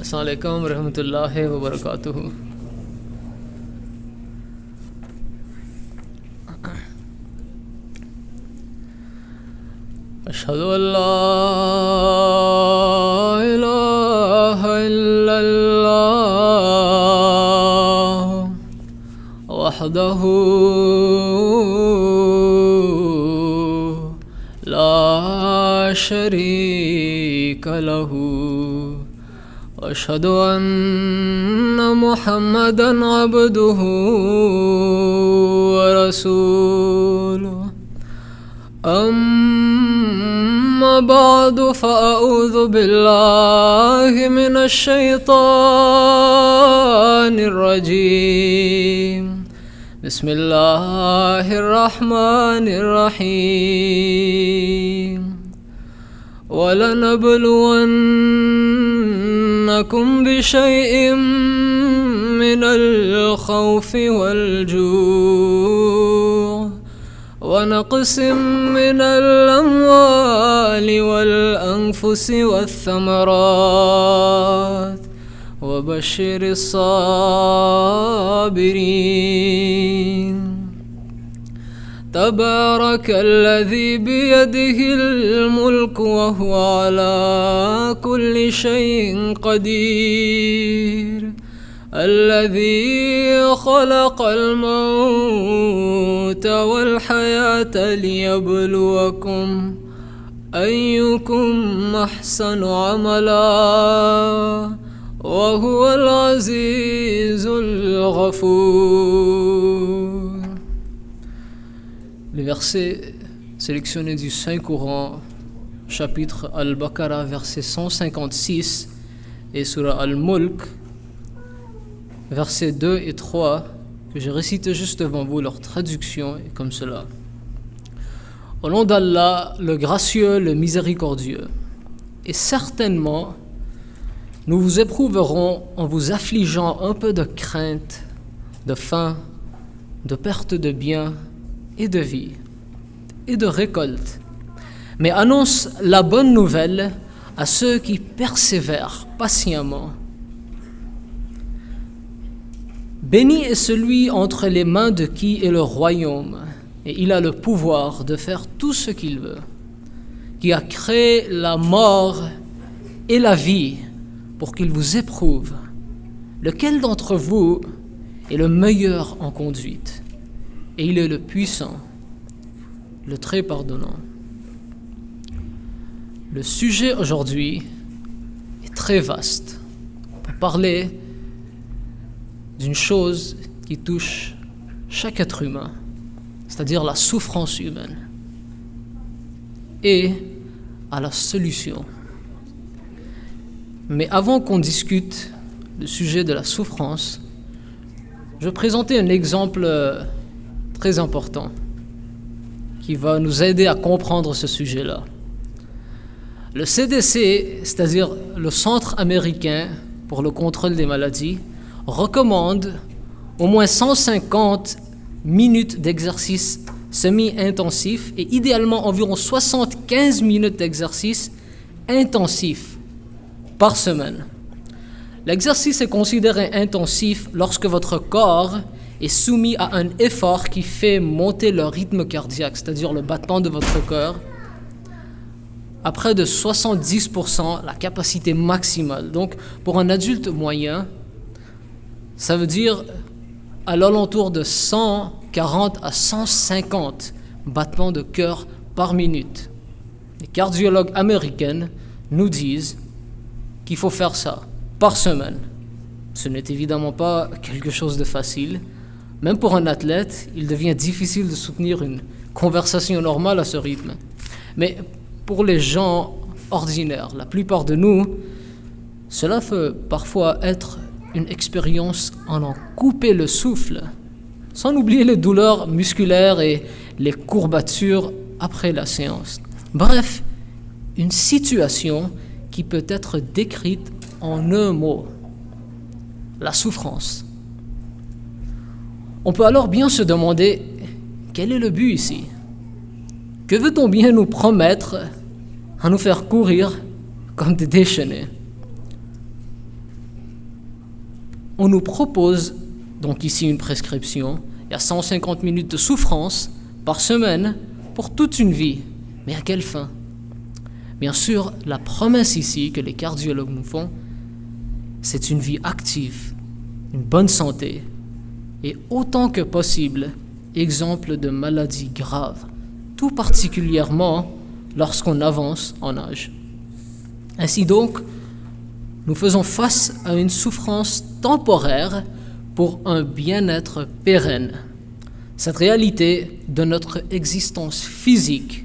Assalamu alaikum wa rahmatullahi wa barakatuh. Ashhadu an la ilaha illallah wahdahu la sharika lahu. أشهد أن محمدًا عبده ورسوله. أما بعد فأعوذ بالله من الشيطان الرجيم. بسم الله الرحمن الرحيم. ولنبلونكم بشيء من الخوف والجوع ونقص من الأموال والأنفس والثمرات وبشر الصابرين. تبارك الذي بيده الملك وهو على كل شيء قدير. الذي خلق الموت والحياة ليبلوكم أيكم أحسن عملا وهو العزيز الغفور. Les versets sélectionnés du Saint-Coran, chapitre Al-Baqarah, verset 156, et surah Al-Mulk, versets 2 et 3, que je récite juste devant vous, leur traduction est comme cela. Au nom d'Allah, le gracieux, le miséricordieux, et certainement, nous vous éprouverons en vous affligeant un peu de crainte, de faim, de perte de biens, et de vie, et de récolte. Mais annonce la bonne nouvelle à ceux qui persévèrent patiemment. Béni est celui entre les mains de qui est le royaume, et il a le pouvoir de faire tout ce qu'il veut, qui a créé la mort et la vie pour qu'il vous éprouve. Lequel d'entre vous est le meilleur en conduite? Et il est le puissant, le très pardonnant. Le sujet aujourd'hui est très vaste. On peut parler d'une chose qui touche chaque être humain, c'est-à-dire la souffrance humaine, et à la solution. Mais avant qu'on discute du sujet de la souffrance, je vais présenter un exemple très important qui va nous aider à comprendre ce sujet-là. Le CDC, c'est-à-dire le Centre américain pour le contrôle des maladies, recommande au moins 150 minutes d'exercice semi-intensif et idéalement environ 75 minutes d'exercice intensif par semaine. L'exercice est considéré intensif lorsque votre corps est soumis à un effort qui fait monter le rythme cardiaque, c'est-à-dire le battement de votre cœur, à près de 70%, la capacité maximale. Donc, pour un adulte moyen, ça veut dire à l'alentour de 140 à 150 battements de cœur par minute. Les cardiologues américains nous disent qu'il faut faire ça par semaine. Ce n'est évidemment pas quelque chose de facile. Même pour un athlète, il devient difficile de soutenir une conversation normale à ce rythme. Mais pour les gens ordinaires, la plupart de nous, cela peut parfois être une expérience en couper le souffle, sans oublier les douleurs musculaires et les courbatures après la séance. Bref, une situation qui peut être décrite en un mot: la souffrance. On peut alors bien se demander, quel est le but ici? Que veut-on bien nous promettre à nous faire courir comme des déchaînés? on nous propose, donc ici une prescription, il y a 150 minutes de souffrance par semaine pour toute une vie. Mais à quelle fin? Bien sûr, la promesse ici que les cardiologues nous font, c'est une vie active, une bonne santé, et autant que possible, exemple de maladies graves, tout particulièrement lorsqu'on avance en âge. Ainsi donc, nous faisons face à une souffrance temporaire pour un bien-être pérenne. Cette réalité de notre existence physique,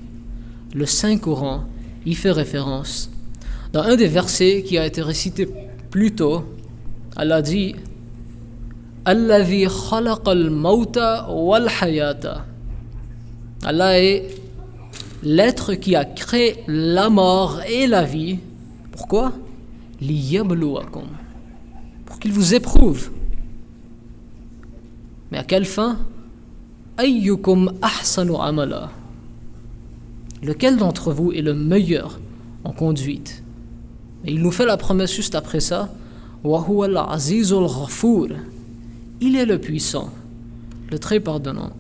le Saint-Coran y fait référence. Dans un des versets qui a été récité plus tôt, Allah dit « Allazi khalaqal mauta wal hayata » Allah est l'être qui a créé la mort et la vie. Pourquoi? Liyabluwakum, pour qu'il vous éprouve. Mais à quelle fin? Ayyukum ahsanu amala, lequel d'entre vous est le meilleur en conduite? Et il nous fait la promesse juste après ça, wa huwa al-azizul ghafour, il est le puissant, le très pardonnant.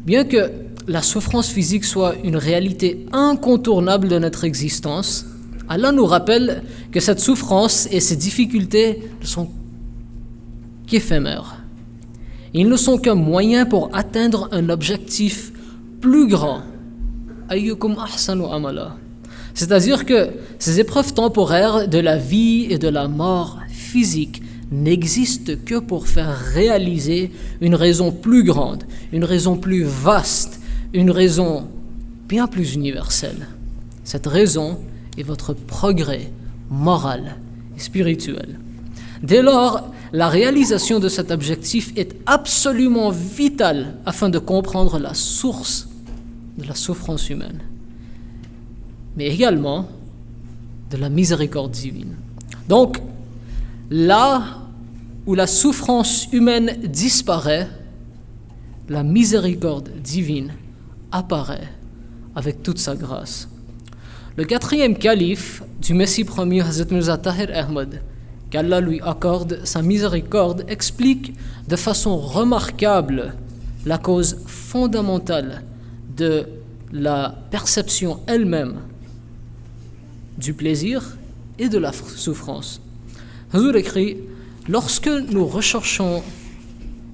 Bien que la souffrance physique soit une réalité incontournable de notre existence, Allah nous rappelle que cette souffrance et ces difficultés ne sont qu'éphémères. Ils ne sont qu'un moyen pour atteindre un objectif plus grand. Ayyukum ahsanu amala. C'est-à-dire que ces épreuves temporaires de la vie et de la mort physique n'existent que pour faire réaliser une raison plus grande, une raison plus vaste, une raison bien plus universelle. Cette raison est votre progrès moral et spirituel. Dès lors, la réalisation de cet objectif est absolument vitale afin de comprendre la source de la souffrance humaine, mais également de la miséricorde divine. Donc, là où la souffrance humaine disparaît, la miséricorde divine apparaît avec toute sa grâce. Le 4e calife du Messie premier, Hazrat Mirza Tahir Ahmad, qu'Allah lui accorde sa miséricorde, explique de façon remarquable la cause fondamentale de la perception elle-même du plaisir et de la souffrance. Hazur écrit, lorsque nous recherchons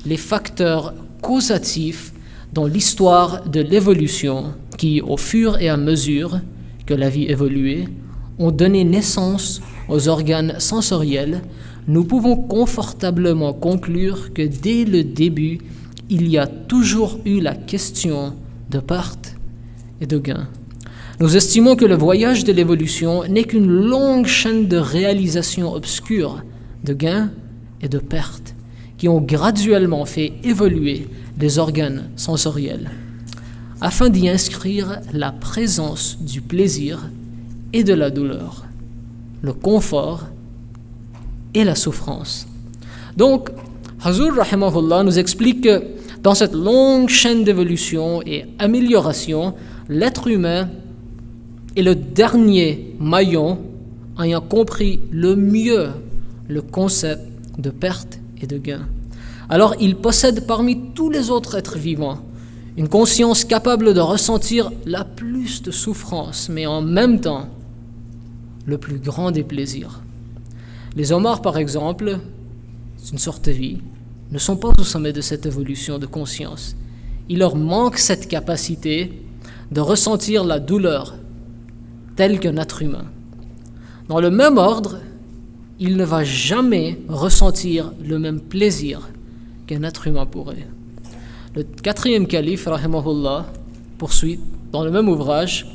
les facteurs causatifs dans l'histoire de l'évolution qui, au fur et à mesure que la vie évoluait, ont donné naissance aux organes sensoriels, nous pouvons confortablement conclure que dès le début, il y a toujours eu la question de perte et de gain. Nous estimons que le voyage de l'évolution n'est qu'une longue chaîne de réalisations obscures, de gains et de pertes, qui ont graduellement fait évoluer les organes sensoriels, afin d'y inscrire la présence du plaisir et de la douleur, le confort et la souffrance. Donc, Hazur Rahimahullah nous explique que dans cette longue chaîne d'évolution et amélioration, l'être humain est le dernier maillon ayant compris le mieux le concept de perte et de gain. Alors, il possède parmi tous les autres êtres vivants une conscience capable de ressentir la plus de souffrance, mais en même temps, le plus grand des plaisirs. Les homards, par exemple, c'est une sorte de vie, ne sont pas au sommet de cette évolution de conscience. Il leur manque cette capacité de ressentir la douleur telle qu'un être humain. Dans le même ordre, il ne va jamais ressentir le même plaisir qu'un être humain pourrait. Le 4e calife, rahimahullah, poursuit dans le même ouvrage,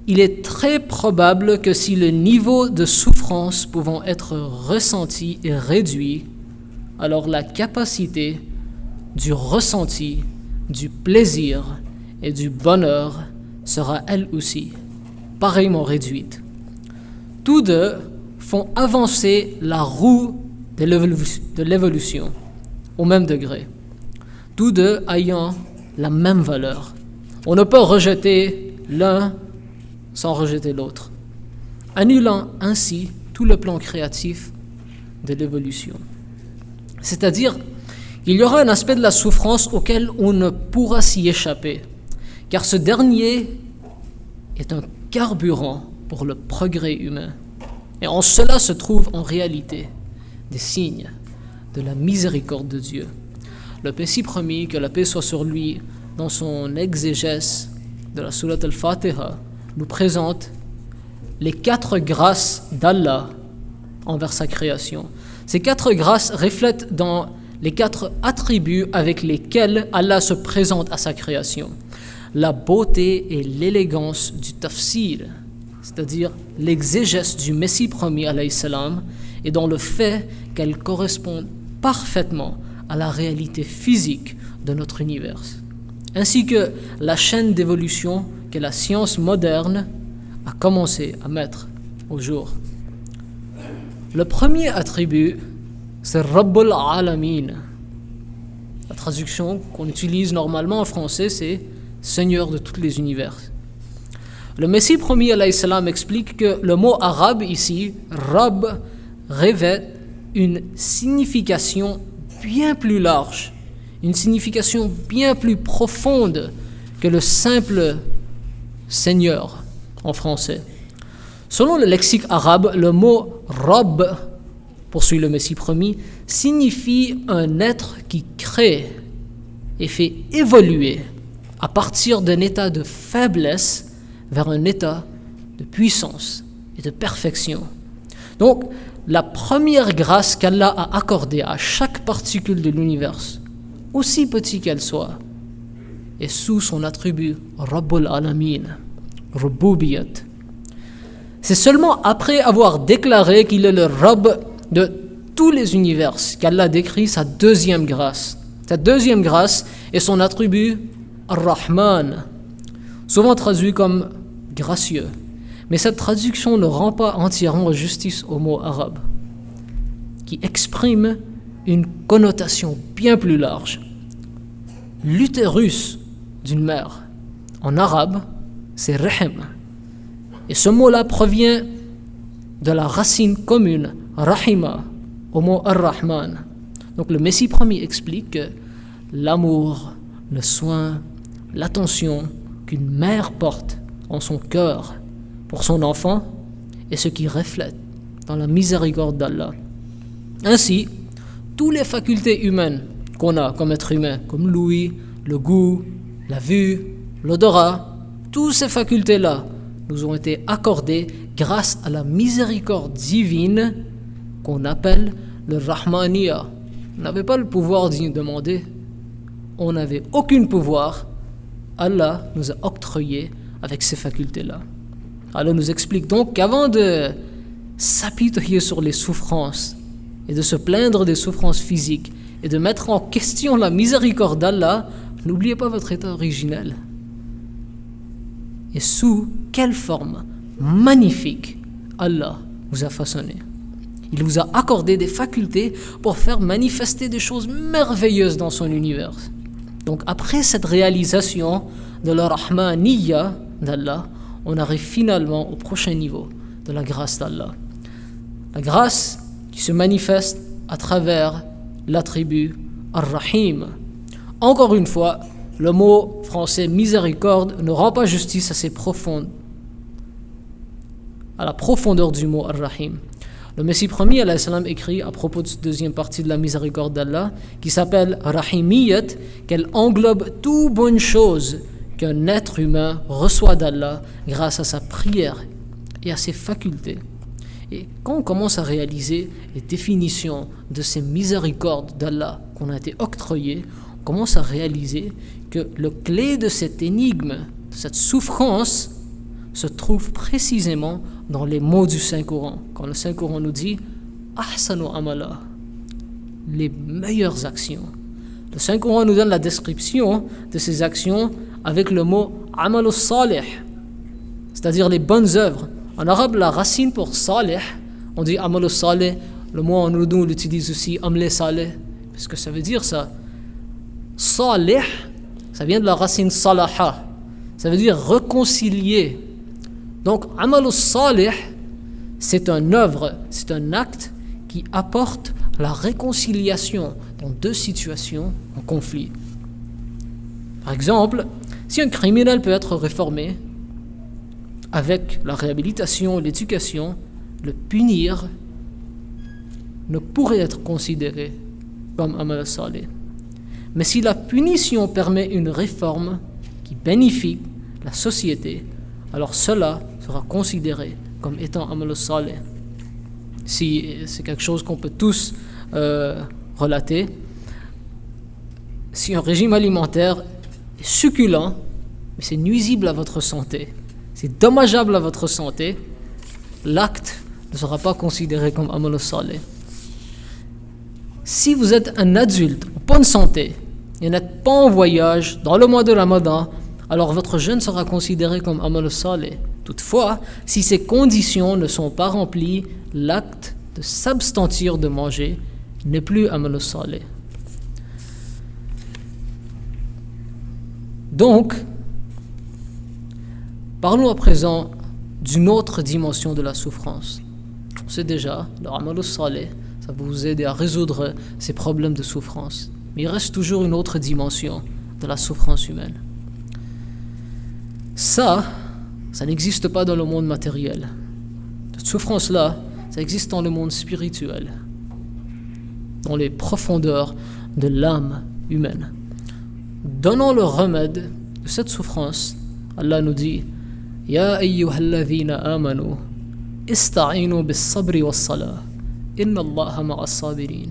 il est très probable que si le niveau de souffrance pouvant être ressenti est réduit, alors la capacité du ressenti, du plaisir et du bonheur sera elle aussi pareillement réduite. Tous deux font avancer la roue de l'évolution au même degré, tous deux ayant la même valeur. On ne peut rejeter l'un sans rejeter l'autre, annulant ainsi tout le plan créatif de l'évolution. C'est-à-dire, il y aura un aspect de la souffrance auquel on ne pourra s'y échapper, car ce dernier est un carburant pour le progrès humain. Et en cela se trouvent en réalité des signes de la miséricorde de Dieu. Le Messie promis, que la paix soit sur lui, dans son exégèse de la Surat al-Fatiha, nous présente les 4 grâces d'Allah envers sa création. Ces 4 grâces reflètent dans les 4 attributs avec lesquels Allah se présente à sa création. La beauté et l'élégance du tafsir, c'est-à-dire l'exégèse du Messie promis alayhi salam, et dans le fait qu'elle correspond parfaitement à la réalité physique de notre univers, ainsi que la chaîne d'évolution que la science moderne a commencé à mettre au jour. Le premier attribut, c'est Rabbul Alamin. La traduction qu'on utilise normalement en français, c'est Seigneur de tous les univers. Le Messie promis alayhi salam explique que le mot arabe ici, Rabb, revêt une signification bien plus large, une signification bien plus profonde que le simple Seigneur en français. Selon le lexique arabe, le mot Rabb, poursuit le Messie promis, signifie un être qui crée et fait évoluer à partir d'un état de faiblesse vers un état de puissance et de perfection. Donc, la première grâce qu'Allah a accordée à chaque particule de l'univers, aussi petit qu'elle soit, est sous son attribut Rabbul Alamin, Rububiyyat. C'est seulement après avoir déclaré qu'il est le Rabb de tous les univers qu'Allah décrit sa deuxième grâce. Cette deuxième grâce est son attribut Ar-Rahman, souvent traduit comme gracieux. Mais cette traduction ne rend pas entièrement justice au mot arabe, qui exprime une connotation bien plus large. L'utérus d'une mère, en arabe, c'est Rahim. Et ce mot-là provient de la racine commune, Rahima, au mot Ar-Rahman. Donc le Messie promis explique que l'amour, le soin, l'attention qu'une mère porte en son cœur pour son enfant est ce qui reflète dans la miséricorde d'Allah. Ainsi, toutes les facultés humaines qu'on a comme être humain, comme l'ouïe, le goût, la vue, l'odorat, toutes ces facultés-là nous ont été accordées grâce à la miséricorde divine qu'on appelle le Rahmaniya. On n'avait pas le pouvoir d'y demander. On n'avait aucun pouvoir. Allah nous a octroyé avec ces facultés-là. Allah nous explique donc qu'avant de s'apitoyer sur les souffrances et de se plaindre des souffrances physiques et de mettre en question la miséricorde d'Allah, n'oubliez pas votre état originel. Et sous quelle forme magnifique Allah vous a façonné. Il vous a accordé des facultés pour faire manifester des choses merveilleuses dans son univers. Donc après cette réalisation de la Rahmaniyya d'Allah, on arrive finalement au prochain niveau de la grâce d'Allah. La grâce qui se manifeste à travers l'attribut Ar-Rahim. Encore une fois, le mot français miséricorde ne rend pas justice à la profondeur du mot Ar-Rahim. Le Messie promis alayhi salam écrit à propos de cette deuxième partie de la miséricorde d'Allah, qui s'appelle Rahimiyyat, qu'elle englobe toute bonne chose qu'un être humain reçoit d'Allah grâce à sa prière et à ses facultés. Et quand on commence à réaliser les définitions de ces miséricordes d'Allah qu'on a été octroyées, on commence à réaliser que le clé de cette énigme, de cette souffrance, se trouve précisément dans les mots du Saint-Coran. Quand le Saint-Coran nous dit « Ahsanu amala », les meilleures actions. Le Saint-Coran nous donne la description de ces actions avec le mot « amalus salih », c'est-à-dire les bonnes œuvres. En arabe, la racine pour salih, on dit « amalus salih », le mot en oudou, on l'utilise aussi « amle salih », parce que ça veut dire ça. Salih, ça vient de la racine salaha, ça veut dire réconcilier. Donc, amalus salih, c'est une œuvre, c'est un acte qui apporte la réconciliation dans deux situations en conflit. Par exemple, si un criminel peut être réformé avec la réhabilitation et l'éducation, le punir ne pourrait être considéré comme amal salih. Mais si la punition permet une réforme qui bénéficie la société, alors cela sera considéré comme étant amal salih. Si c'est quelque chose qu'on peut tous relater, si un régime alimentaire est succulent, mais c'est nuisible à votre santé, c'est dommageable à votre santé, l'acte ne sera pas considéré comme amal salih. Si vous êtes un adulte en bonne santé et n'êtes pas en voyage dans le mois de Ramadan, alors votre jeûne sera considéré comme amal salih. Toutefois, si ces conditions ne sont pas remplies, l'acte de s'abstenir de manger n'est plus amal salih. Donc, parlons à présent d'une autre dimension de la souffrance. On sait déjà, le amal salih, ça va vous aider à résoudre ces problèmes de souffrance. Mais il reste toujours une autre dimension de la souffrance humaine. Ça n'existe pas dans le monde matériel. Cette souffrance-là, ça existe dans le monde spirituel, dans les profondeurs de l'âme humaine. Donnant le remède de cette souffrance, Allah nous dit « Ya ayyuhalladhina amanu, ista'inu bis-sabri was-salah, inna Allaha ma'as-sabirin »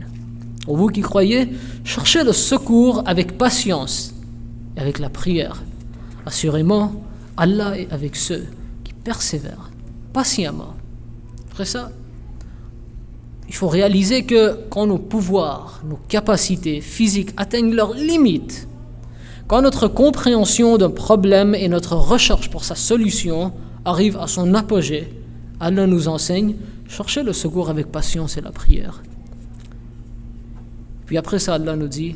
Vous qui croyez, cherchez le secours avec patience et avec la prière. Assurément, Allah est avec ceux qui persévèrent patiemment. Après ça, il faut réaliser que quand nos pouvoirs, nos capacités physiques atteignent leurs limites, quand notre compréhension d'un problème et notre recherche pour sa solution arrivent à son apogée, Allah nous enseigne, cherchez le secours avec patience et la prière. Puis après ça, Allah nous dit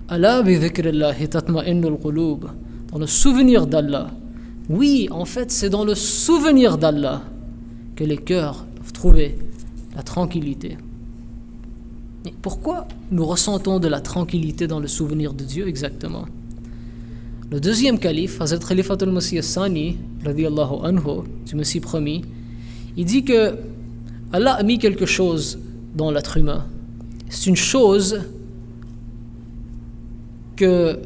Ala bi dhikrillahi tatma'innul qulub. Dans le souvenir d'Allah. Oui, en fait, c'est dans le souvenir d'Allah que les cœurs peuvent trouver la tranquillité. Mais pourquoi nous ressentons de la tranquillité dans le souvenir de Dieu exactement? Le deuxième calife, Hazrat Khalifatul Masih Sani, radiyallahu anhu, du Messie promis, il dit que Allah a mis quelque chose dans l'être humain. C'est une chose que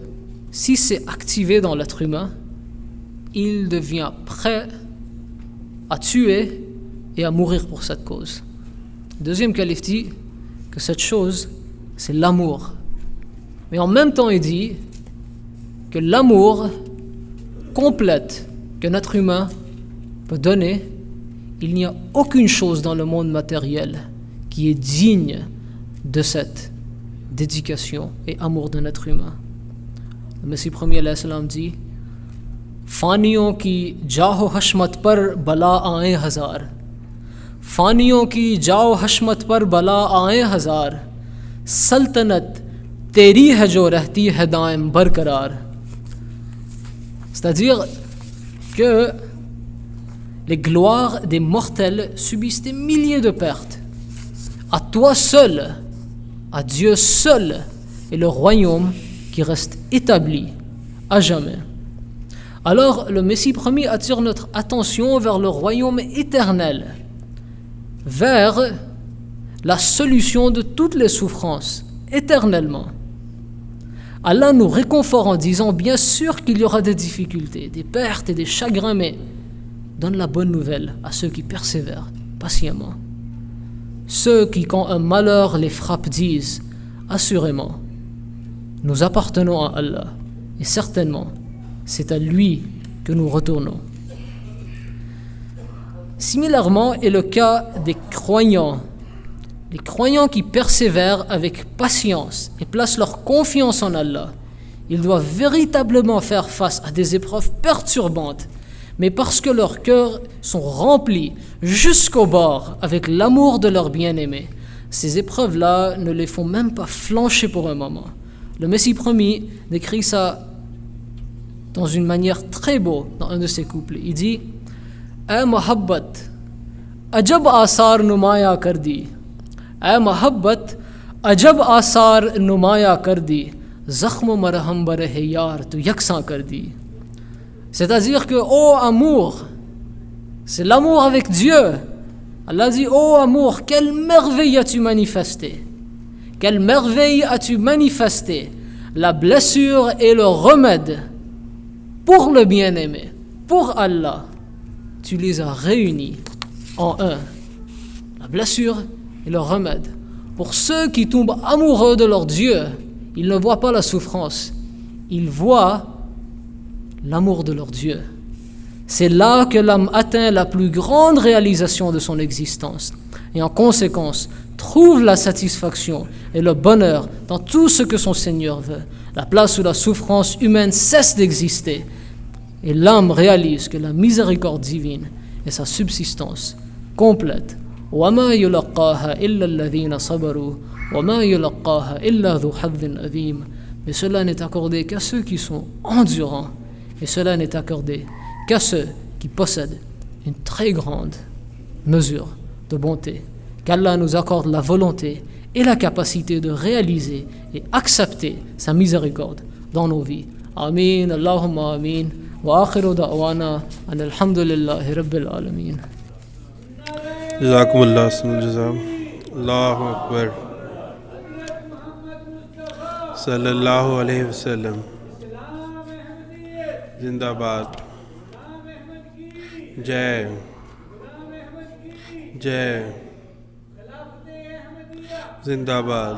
si c'est activé dans l'être humain, il devient prêt à tuer et à mourir pour cette cause. Le deuxième calife dit que cette chose, c'est l'amour. Mais en même temps, il dit que l'amour complète qu'un être humain peut donner, il n'y a aucune chose dans le monde matériel qui est digne de cette dédication et amour d'un être humain. Le Messie premier alayhi salam dit फानियों की जाहो हशमत पर बला आए हजार फानियों की जाओ हशमत पर बला आए हजार सल्तनत तेरी है जो रहती है दायम बरकरार. C'est-à-dire que les gloires des mortels subissent des milliers de pertes. À toi seul, à Dieu seul, est le royaume qui reste établi à jamais. Alors le Messie promis attire notre attention vers le royaume éternel, vers la solution de toutes les souffrances, éternellement. Allah nous réconforte en disant bien sûr qu'il y aura des difficultés, des pertes et des chagrins, mais donne la bonne nouvelle à ceux qui persévèrent patiemment. Ceux qui, quand un malheur les frappe, disent assurément, nous appartenons à Allah et certainement, c'est à lui que nous retournons. Similairement est le cas des croyants. Les croyants qui persévèrent avec patience et placent leur confiance en Allah, ils doivent véritablement faire face à des épreuves perturbantes, mais parce que leurs cœurs sont remplis jusqu'au bord avec l'amour de leur bien-aimé, ces épreuves-là ne les font même pas flancher pour un moment. Le Messie promis décrit ça dans une manière très beau dans un de ses couplets. Il dit « A muhabbat, अजब आसार नुमाया कर दी, ऐ मोहब्बत अजब आसार नुमाया कर दी, ज़ख्म मरहम बरह यार तो यकसा कर दी. C'est-à-dire que, ô amour, c'est l'amour avec Dieu. Allah dit, ô amour, quelle merveille as-tu manifesté? Quelle merveille as-tu manifesté? La blessure et le remède pour le bien-aimé, pour Allah, tu les as réunis en un. La blessure et le remède. Pour ceux qui tombent amoureux de leur Dieu, ils ne voient pas la souffrance, ils voient l'amour de leur Dieu. C'est là que l'âme atteint la plus grande réalisation de son existence et en conséquence trouve la satisfaction et le bonheur dans tout ce que son Seigneur veut. La place où la souffrance humaine cesse d'exister et l'âme réalise que la miséricorde divine est sa subsistance complète. وَمَا يُلَقَّاهَا إِلَّا الَّذِينَ صَبَرُوا وَمَا يُلَقَّاهَا إِلَّا ذُو حَظٍّ عَظِيمٍ. Mais cela n'est accordé qu'à ceux qui sont endurants, et cela n'est accordé qu'à ceux qui possèdent une très grande mesure de bonté. Qu'Allah nous accorde la volonté et la capacité de réaliser et accepter sa miséricorde dans nos vies. Amin, Allahumma amin. Wa akhiru da'wana an alhamdulillahi rabbil alamin. Jazakumullah jaza. Allahu Akbar. Sallallahu alayhi wa sallam. Zindabad. Jai. Jai. Zindabad.